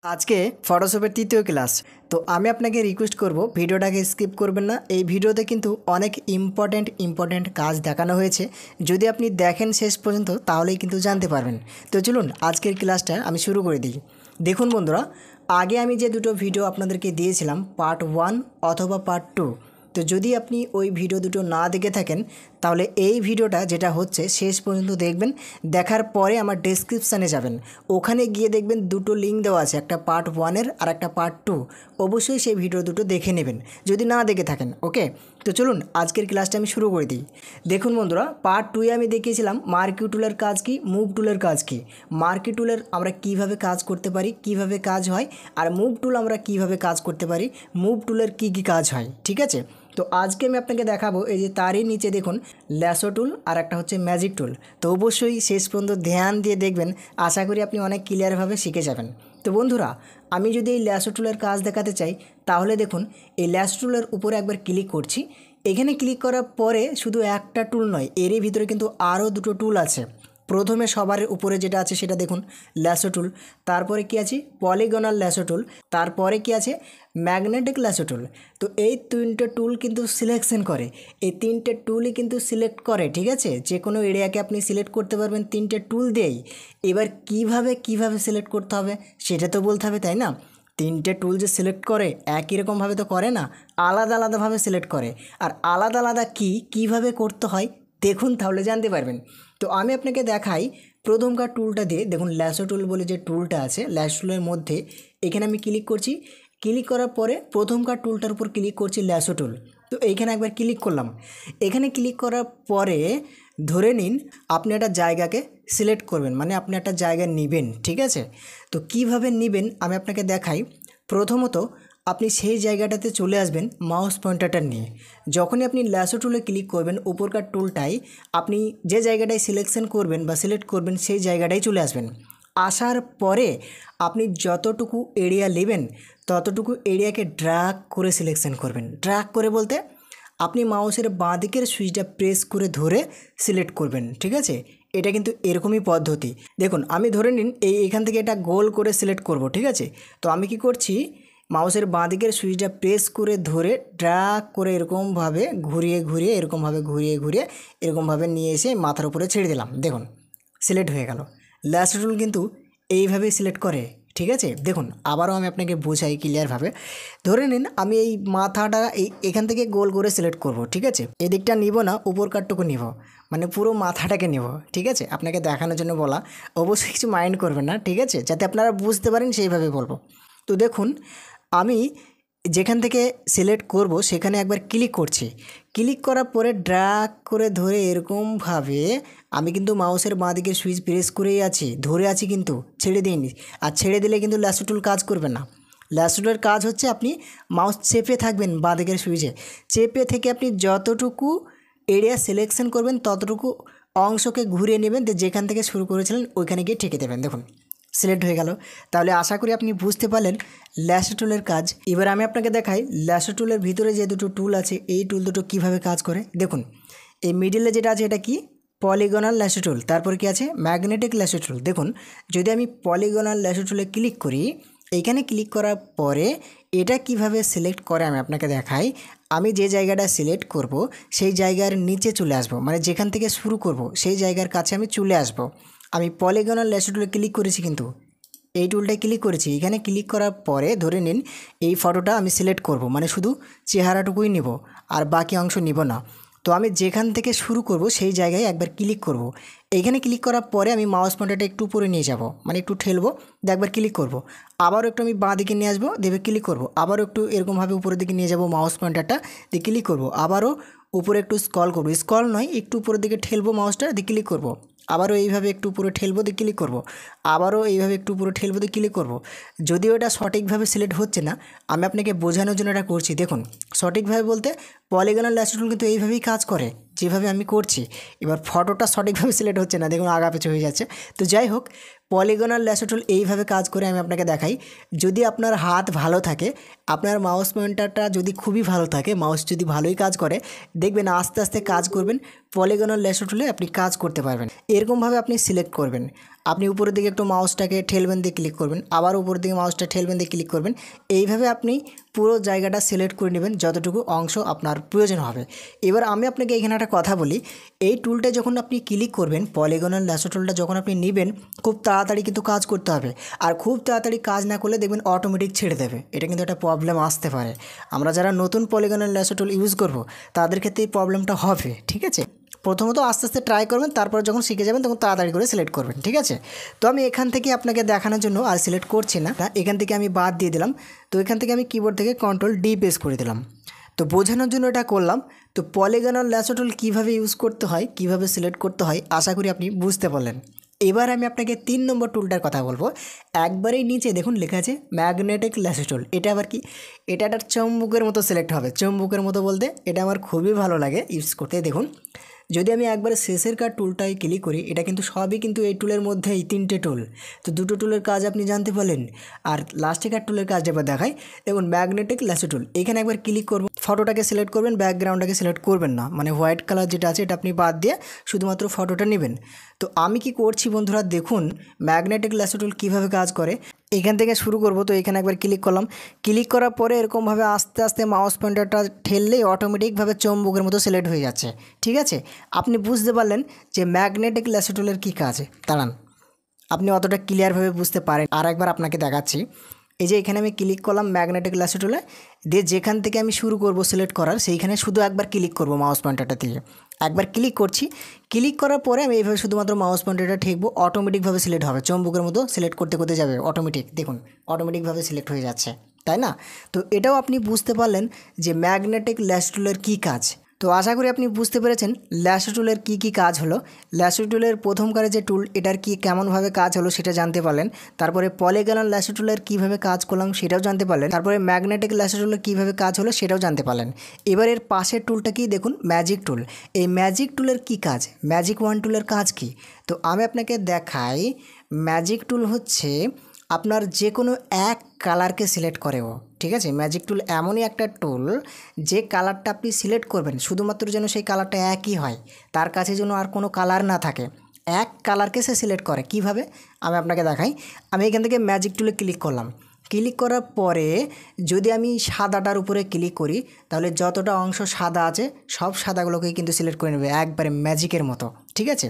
আজকে ফটোশপের তৃতীয় ক্লাস। তো আমি আপনাকে রিকোয়েস্ট করব ভিডিওটাকে স্কিপ করবেন না। এই ভিডিওতে কিন্তু অনেক ইম্পর্ট্যান্ট কাজ দেখানো হয়েছে। যদি আপনি দেখেন শেষ পর্যন্ত তাহলেই কিন্তু জানতে পারবেন। তো চলুন আজকের ক্লাসটা আমি শুরু করে দিই। দেখুন বন্ধুরা, আগে আমি যে দুটো ভিডিও আপনাদেরকে দিয়েছিলাম পার্ট 1 অথবা পার্ট 2, তো যদি আপনি ওই ভিডিও দুটো না দেখে থাকেন তাহলে এই ভিডিওটা যেটা হচ্ছে শেষ পর্যন্ত দেখবেন। দেখার পরে আমার ডেসক্রিপশানে যাবেন, ওখানে গিয়ে দেখবেন দুটো লিঙ্ক দেওয়া আছে, একটা পার্ট 1-এর আর একটা পার্ট 2। অবশ্যই সেই ভিডিও দুটো দেখে নেবেন যদি না দেখে থাকেন। ওকে, তো চলুন আজকের ক্লাসটা আমি শুরু করে দিই। দেখুন বন্ধুরা, পার্ট 2-এ আমি দেখিয়েছিলাম মার্কি টুলের কাজ কি, মুভ টুলের কাজ কি, মার্কি টুলের আমরা কিভাবে কাজ করতে পারি, কিভাবে কাজ হয়, আর মুভ টুল আমরা কিভাবে কাজ করতে পারি, মুভ টুলের কি কি কাজ হয়। ঠিক আছে, তো আজকে আমি আপনাকে দেখাবো এই যে তারই নিচে দেখুন ল্যাসো টুল আর একটা হচ্ছে ম্যাজিক টুল। তো অবশ্যই শেষ পর্যন্ত ধ্যান দিয়ে দেখবেন, আশা করি আপনি অনেক ক্লিয়ারভাবে শিখে যাবেন। তো বন্ধুরা, আমি যদি এই ল্যাসো টুলের কাজ দেখাতে চাই তাহলে দেখুন এই ল্যাসো টুলের উপরে একবার ক্লিক করছি। এখানে ক্লিক করার পরে শুধু একটা টুল নয়, এরই ভিতরে কিন্তু আরও দুটো টুল আছে। প্রথমে সবার উপরে যেটা আছে সেটা দেখুন ল্যাসো টুল, তারপরে কি আছে পলিগনাল ল্যাসো টুল, তারপরে কি আছে ম্যাগনেটিক ল্যাসো টুল। তো এই তিনটে টুল কিন্তু সিলেকশন করে, এই তিনটে টুলই কিন্তু সিলেক্ট করে। ঠিক আছে, যে কোনো এরিয়াকে আপনি সিলেক্ট করতে পারবেন তিনটে টুল দিয়েই। এবার কিভাবে সিলেক্ট করতে হবে সেটা তো বলতে হবে, তাই না? তিনটে টুল যে সিলেক্ট করে একই রকমভাবে তো করে না, আলাদাভাবে সিলেক্ট করে। আর আলাদা কীভাবে করতে হয় দেখুন, তাহলে জানতে পারবেন। তো আমি আপনাকে দেখাই প্রথমকার টুলটা দিয়ে। দেখুন ল্যাসো টুল বলে যে টুলটা আছে, ল্যাসো টুলের মধ্যে এখানে আমি ক্লিক করছি। ক্লিক করার পরে প্রথমকার টুলটার উপর ক্লিক করছি ল্যাসো টুল। তো এইখানে একবার ক্লিক করলাম। এখানে ক্লিক করার পরে ধরে নিন আপনি একটা জায়গাকে সিলেক্ট করবেন, মানে আপনি একটা জায়গা নেবেন। ঠিক আছে, তো কিভাবে নেবেন আমি আপনাকে দেখাই। প্রথমত আপনি সেই জায়গাটাতে চলে আসবেন মাউস পয়েন্টারটা নিয়ে। যখনই আপনি ল্যাসো টুলে ক্লিক করবেন উপরকার টুলটাই, আপনি যে জায়গাটায় সিলেকশন করবেন বা সিলেক্ট করবেন সেই জায়গাটায় চলে আসবেন। আসার পরে আপনি যতটুকু এরিয়া নেবেন ততটুকু এরিয়াকে ড্র্যাগ করে সিলেকশন করবেন। ড্র্যাগ করে বলতে আপনি মাউসের বাঁ দিকের সুইচটা প্রেস করে ধরে সিলেক্ট করবেন। ঠিক আছে, এটা কিন্তু এরকমই পদ্ধতি। দেখুন আমি ধরে নিন এখান থেকে এটা গোল করে সিলেক্ট করব। ঠিক আছে, তো আমি কি করছি, মাউসের বাঁ দিকের সুইচটা প্রেস করে ধরে ড্র্যাগ করে এরকমভাবে এরকমভাবে নিয়ে এসে মাথার উপরে ছেড়ে দিলাম। দেখুন সিলেক্ট হয়ে গেল। ল্যাসো টুল কিন্তু এইভাবেই সিলেক্ট করে। ঠিক আছে, দেখুন আবারও আমি আপনাকে বোঝাই ক্লিয়ারভাবে। ধরে নিন আমি এই মাথাটা এখান থেকে গোল করে সিলেক্ট করব। ঠিক আছে, এদিকটা নিব না, উপর কাটটুকু নিব, মানে পুরো মাথাটাকে নেব। ঠিক আছে, আপনাকে দেখানোর জন্য বলা, অবশ্যই কিছু মাইন্ড করবেন না। ঠিক আছে, যাতে আপনারা বুঝতে পারেন সেইভাবে বলবো। তো দেখুন আমি যেখান থেকে সিলেক্ট করব সেখানে একবার ক্লিক করছি। ক্লিক করার পরে ড্র্যাগ করে ধরে এরকমভাবে আমি কিন্তু মাউসের বাঁ দিকে সুইচ প্রেস করেই আছি, ধরে আছি, কিন্তু ছেড়ে দিইনি। আর ছেড়ে দিলে কিন্তু ল্যাসো টুল কাজ করবে না। ল্যাসো টুলের কাজ হচ্ছে আপনি মাউস চেপে থাকবেন বাঁ দিকের সুইচে, চেপে থেকে আপনি যতটুকু এরিয়া সিলেকশন করবেন ততটুকু অংশকে ঘুরিয়ে নেবেন, যেখান থেকে শুরু করেছিলেন ওইখানে গিয়ে ঠেকে দেবেন। দেখুন সিলেক্ট হয়ে গেল। তাহলে আশা করি আপনি বুঝতে পারলেন ল্যাসো টুলের কাজ। এবার আমি আপনাকে দেখাই ল্যাসো টুলের ভিতরে যে দুটো টুল আছে এই টুল দুটো কিভাবে কাজ করে। দেখুন এই মিডিলে যেটা আছে এটা কি পলিগনাল ল্যাসো টুল, তারপর কি আছে ম্যাগনেটিক ল্যাসো টুল। দেখুন যদি আমি পলিগনাল ল্যাসো টুলে ক্লিক করি, এইখানে ক্লিক করার পরে এটা কিভাবে সিলেক্ট করে আমি আপনাকে দেখাই। আমি যে জায়গাটা সিলেক্ট করব সেই জায়গার নিচে চলে আসব, মানে যেখান থেকে শুরু করব সেই জায়গার কাছে আমি চলে আসব। আমি পলিগনাল ল্যাসো টুলে ক্লিক করেছি, কিন্তু এই টুলটায় ক্লিক করেছি। এখানে ক্লিক করার পরে ধরে নিন এই ফটোটা আমি সিলেক্ট করব, মানে শুধু চেহারাটুকুই নিব আর বাকি অংশ নিব না। তো আমি যেখান থেকে শুরু করব সেই জায়গায় একবার ক্লিক করব। এইখানে ক্লিক করার পরে আমি মাউস পয়েন্টারটা একটু উপরে নিয়ে যাব, মানে একটু ঠেলবো, একবার ক্লিক করব। আবারও একটু আমি বাঁ দিকে নিয়ে আসবো, দেবে ক্লিক করব। আবারও একটু এরকমভাবে উপরের দিকে নিয়ে যাব মাউস পয়েন্টারটা, দিয়ে ক্লিক করব। আবারও উপরে একটু স্ক্রল করব, স্ক্রল নয় একটু উপরের দিকে ঠেলবো মাউসটা, দিয়ে ক্লিক করব। আবারও এইভাবে একটু উপরে ঠেলবো, দিয়ে ক্লিক করব। আবারও এইভাবে একটু উপরে ঠেলবো, দিয়ে ক্লিক করব। যদিও এটা সঠিকভাবে সিলেক্ট হচ্ছে না, আমি আপনাকে বোঝানোর জন্য এটা করছি। দেখুন সঠিকভাবে বলতে পলিগনাল ল্যাসো টুল কিন্তু এইভাবেই কাজ করে যেভাবে আমি করছি। এবার ফটোটা সঠিকভাবে সিলেক্ট হচ্ছে না, দেখুন আগা পিছু হয়ে যাচ্ছে। তো যাই হোক, পলিগনাল ল্যাসো টুল এইভাবে কাজ করে আমি আপনাকে দেখাই। যদি আপনার হাত ভালো থাকে, আপনার মাউস পয়েন্টারটা যদি খুবই ভালো থাকে, মাউস যদি ভালোই কাজ করে, দেখবেন আস্তে আস্তে কাজ করবেন, পলিগনাল ল্যাসো টুলে আপনি কাজ করতে পারবেন। এরকমভাবে আপনি সিলেক্ট করবেন। আপনি উপরের দিকে একটু মাউসটাকে ঠেলবেন দিয়ে ক্লিক করবেন, আবার উপরের দিকে মাউসটা ঠেলবেন দিয়ে ক্লিক করবেন। এইভাবে আপনি পুরো জায়গাটা সিলেক্ট করে নেবেন যতটুকু অংশ আপনার প্রয়োজন হবে। এবার আমি আপনাকে এখানে একটা কথা বলি, এই টুলটা যখন আপনি ক্লিক করবেন, পলিগনাল ল্যাসো টুলটা যখন আপনি নেবেন, খুব তাড়াতাড়ি কিন্তু কাজ করতে হবে। আর খুব তাড়াতাড়ি কাজ না করলে দেখবেন অটোমেটিক ছেড়ে দেবে। এটা কিন্তু একটা প্রবলেম আসতে পারে। আমরা যারা নতুন পলিগনাল ল্যাসো টুল ইউজ করব তাদের ক্ষেত্রে এই প্রবলেমটা হবে, ঠিক আছে। প্রথমত আস্তে আস্তে ট্রাই করবেন, তারপর যখন শিখে যাবেন তখন তাড়াতাড়ি করে সিলেক্ট করবেন, ঠিক আছে। তো আমি এখান থেকে আপনাকে দেখানোর জন্য আর সিলেক্ট করছি না, এখান থেকে আমি বাদ দিয়ে দিলাম। তো এখান থেকে আমি কিবোর্ড থেকে Ctrl+D প্রেস করে দিলাম। তো বোঝানোর জন্য এটা করলাম। তো পলিগনাল ল্যাসো টুল কীভাবে ইউজ করতে হয়, কীভাবে সিলেক্ট করতে হয়, আশা করি আপনি বুঝতে পারলেন। এবার আমি আপনাকে 3 নম্বর টুলটার কথা বলবো। একবারেই নিচে দেখুন লেখা আছে ম্যাগনেটিক ল্যাসো টুল। এটা আবার কি? এটা একটা চম্বুকের মতো সিলেক্ট হবে। চম্বুকের মতো বলতে এটা আমার খুবই ভালো লাগে ইউজ করতে। দেখুন, যদি আমি একবারে শেষের কার টুলটাই ক্লিক করি, এটা কিন্তু সবই কিন্তু এই টুলের মধ্যেই 3টে টুল। তো 2টো টুলের কাজ আপনি জানতে পারলেন। আর লাস্টে কার টুলের কাজ এবার দেখাই। দেখুন, ম্যাগনেটিক ল্যাসো টুল, এখানে একবার ক্লিক করব, ফটোটাকে সিলেক্ট করবেন, ব্যাকগ্রাউন্ডটাকে সিলেক্ট করবেন না, মানে হোয়াইট কালার যেটা আছে এটা আপনি বাদ দিয়ে শুধুমাত্র ফটোটা নেবেন। তো আমি কি করছি বন্ধুরা, দেখুন ম্যাগনেটিক ল্যাসো টুল কীভাবে কাজ করে। এখান থেকে শুরু করব। তো এখানে একবার ক্লিক করলাম, ক্লিক করার পরে এরকমভাবে আস্তে আস্তে মাউস পয়েন্টারটা ঠেললেই অটোমেটিকভাবে চম্বুকের মতো সিলেক্ট হয়ে যাচ্ছে, ঠিক আছে। আপনি বুঝতে পারলেন যে ম্যাগনেটিক ল্যাসো টুলের কী কাজ। দাঁড়ান, আপনি অতটা ক্লিয়ারভাবে বুঝতে পারেন, আর একবার আপনাকে দেখাচ্ছি। এই যে এখানে আমি ক্লিক করলাম ম্যাগনেটিক ল্যাসো টুলে, দিয়ে যেখান থেকে আমি শুরু করব সিলেক্ট করার, সেইখানে শুধু একবার ক্লিক করব মাউস পয়েন্টারটা দিয়ে। একবার ক্লিক করছি, ক্লিক করার পরে আমি এইভাবে শুধুমাত্র মাউস পয়েন্টারটা ঠেকবো, অটোমেটিকভাবে সিলেক্ট হবে, চম্বুকের মতো সিলেক্ট করতে করতে যাবে অটোমেটিক। দেখুন, অটোমেটিকভাবে সিলেক্ট হয়ে যাচ্ছে, তাই না? তো এটাও আপনি বুঝতে পারলেন যে ম্যাগনেটিক ল্যাসো টুলের কী কাজ। তো আশা করি আপনি বুঝতে পেরেছেন ল্যাসো টুলের কী কী কাজ হলো। ল্যাসো টুলের প্রথমকারে যে টুল, এটার কি কেমনভাবে কাজ হলো সেটা জানতে পারলেন। তারপরে পলিগনাল ল্যাসো টুলের কীভাবে কাজ করলাম সেটাও জানতে পারলেন। তারপরে ম্যাগনেটিক ল্যাসো টুলের কীভাবে কাজ হলো সেটাও জানতে পারলেন। এবার এর পাশের টুলটা কি দেখুন, ম্যাজিক টুল। এই ম্যাজিক টুলের কী কাজ, ম্যাজিক ওয়ান টুলের কাজ কি? তো আমি আপনাকে দেখাই। ম্যাজিক টুল হচ্ছে আপনার যে কোনো এক কালারকে সিলেক্ট করে ও, ঠিক আছে। ম্যাজিক টুল এমনই একটা টুল, যে কালারটা আপনি সিলেক্ট করবেন শুধুমাত্র যেন সেই কালারটা একই হয়, তার কাছে যেন আর কোনো কালার না থাকে, এক কালারকে সে সিলেক্ট করে। কিভাবে আমি আপনাকে দেখাই। আমি এখান থেকে ম্যাজিক টুলে ক্লিক করলাম, ক্লিক করার পরে যদি আমি সাদাটার উপরে ক্লিক করি, তাহলে যতটা অংশ সাদা আছে সব সাদাগুলোকেই কিন্তু সিলেক্ট করে নেবে একবারে ম্যাজিকের মতো, ঠিক আছে।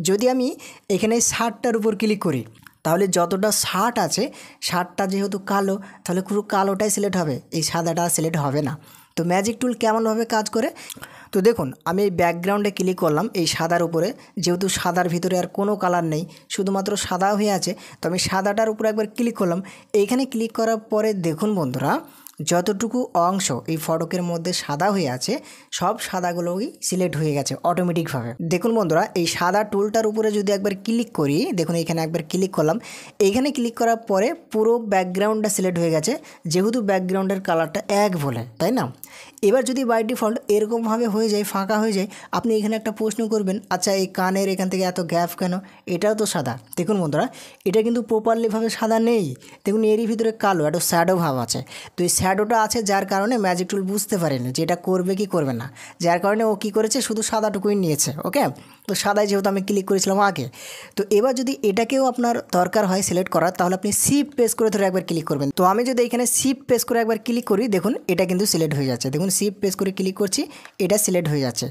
যদি আমি এখানে শার্টটার উপর ক্লিক করি, তাহলে যতটা শার্ট আছে, শার্টটা যেহেতু কালো, তাহলে পুরো কালোটাই সিলেক্ট হবে, এই সাদাটা সিলেক্ট হবে না। তো ম্যাজিক টুল কেমনভাবে কাজ করে, তো দেখুন, আমি এই ব্যাকগ্রাউন্ডে ক্লিক করলাম এই সাদার উপরে, যেহেতু সাদার ভিতরে আর কোনো কালার নেই, শুধুমাত্র সাদা হয়ে আছে, তো আমি সাদাটার উপরে একবার ক্লিক করলাম। এইখানে ক্লিক করার পরে দেখুন বন্ধুরা, যতটুকু অংশ এই ফটকের মধ্যে সাদা হয়ে আছে, সব সাদাগুলোই সিলেক্ট হয়ে গেছে অটোমেটিকভাবে। দেখুন বন্ধুরা, এই সাদা টুলটার উপরে যদি একবার ক্লিক করি, দেখুন এখানে একবার ক্লিক করলাম, এইখানে ক্লিক করার পরে পুরো ব্যাকগ্রাউন্ডটা সিলেক্ট হয়ে গেছে, যেহেতু ব্যাকগ্রাউন্ডের কালারটা এক বলে, তাই না। এবার যদি বাই ডিফল্ট এরকমভাবে হয়ে যায়, ফাঁকা হয়ে যায়, আপনি এখানে একটা প্রশ্ন করবেন, আচ্ছা এই কানের এখান থেকে এত গ্যাপ কেন, এটাও তো সাদা। দেখুন বন্ধুরা, এটা কিন্তু প্রপারলিভাবে সাদা নেই, দেখুন এরই ভিতরে কালো একটা শ্যাডো ভাব আছে। তো এই শ্যাডোটা আছে, যার কারণে ম্যাজিক টুল বুঝতে পারেনি যে এটা করবে কি করবে না, যার কারণে ও কী করেছে, শুধু সাদাটুকুই নিয়েছে। ওকে, তো সাদায় যেহেতু আমি ক্লিক করেছিলাম আগে, তো এবার যদি এটাকেও আপনার দরকার হয় সিলেক্ট করার, তাহলে আপনি শিফট প্রেস করে ধরে একবার ক্লিক করবেন। তো আমি যদি এখানে শিফট প্রেস করে একবার ক্লিক করি, দেখুন এটা কিন্তু সিলেক্ট হয়ে যাচ্ছে। দেখুন শিফট প্রেস করে ক্লিক করছি, এটা সিলেক্ট হয়ে যাচ্ছে।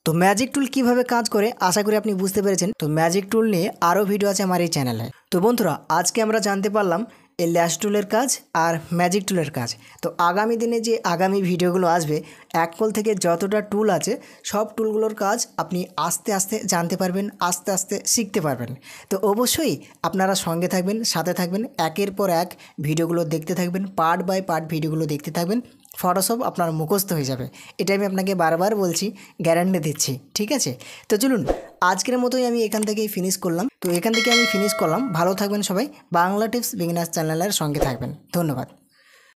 তো ম্যাজিক টুল কিভাবে কাজ করে আশা করি আপনি বুঝতে পেরেছেন। তো ম্যাজিক টুল নিয়ে আরও ভিডিও আছে আমার এই চ্যানেলে। তো বন্ধুরা, আজকে আমরা জানতে পারলাম এই ল্যাস টুলের কাজ আর ম্যাজিক টুলের কাজ। তো আগামী দিনে যে আগামী ভিডিওগুলো আসবে, অ্যাকল থেকে যতটা টুল আছে সব টুলগুলোর কাজ আপনি আস্তে আস্তে জানতে পারবেন, আস্তে আস্তে শিখতে পারবেন। তো অবশ্যই আপনারা সঙ্গে থাকবেন, সাথে থাকবেন, একের পর এক ভিডিওগুলো দেখতে থাকবেন, পার্ট বাই পার্ট ভিডিওগুলো দেখতে থাকবেন, ফটোশপ আপনার মুখস্থ হয়ে যাবে। এটা আমি আপনাকে বারবার বলছি, গ্যারান্টি দিচ্ছি, ঠিক আছে। তো চলুন, আজকের মতোই আমি এখান থেকেই ফিনিশ করলাম। ভালো থাকবেন সবাই, বাংলা টিপস বিগিনার্স চ্যানেলের সঙ্গে থাকবেন। ধন্যবাদ।